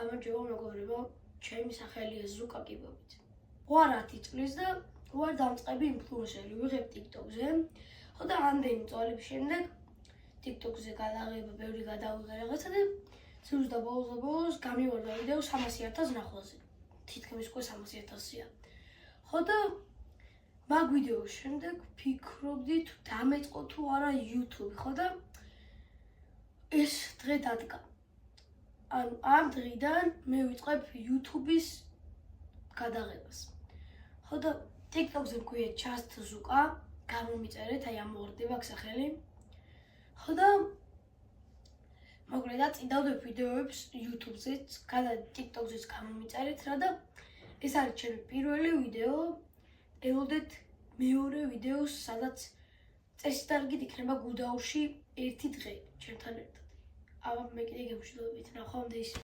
გამარჯობა მეგობრებო, ჩემი სახელია ზუკა კიბობით. ვარ 10 წლის და ვარ დამწყები ინფლუენსერი, ვიღებ TikTok-ზე. ხო და ამდენი წლების შემდეგ TikTok-ზე გადაღება ბევრი გადავიღე რაღაცა და ცუს და ბოლოს გამივარდა ვიდეო 300,000 ნახვაზე. თითქმის უკვე 300,000-ია. ხო და მაგ ვიდეოს შემდეგ ფიქრობდი თუ დამეწყო თუ არა YouTube, ხო და ეს დღე დადგა. ამ დღიდან მე ვიწყებ YouTube-ის გადაღებას. ხო და TikTok-ზე მქვია Just Zuka, გამომიწერეთ, აი ამოვარდება აქ სახელი. ხო და მოკლედ წიდავდებ ვიდეოებს YouTube-ზეც, TikTok-ზეც გამომიწერეთ რა და ეს არის ჩემი პირველი ვიდეო. ელოდეთ მეორე ვიდეოს, სადაც წესდარგით იქნება გუდაურში ერთი დღე ჩემთან ერთად. აბა მე კიდე გემშვიდობებით, ნახვამდის.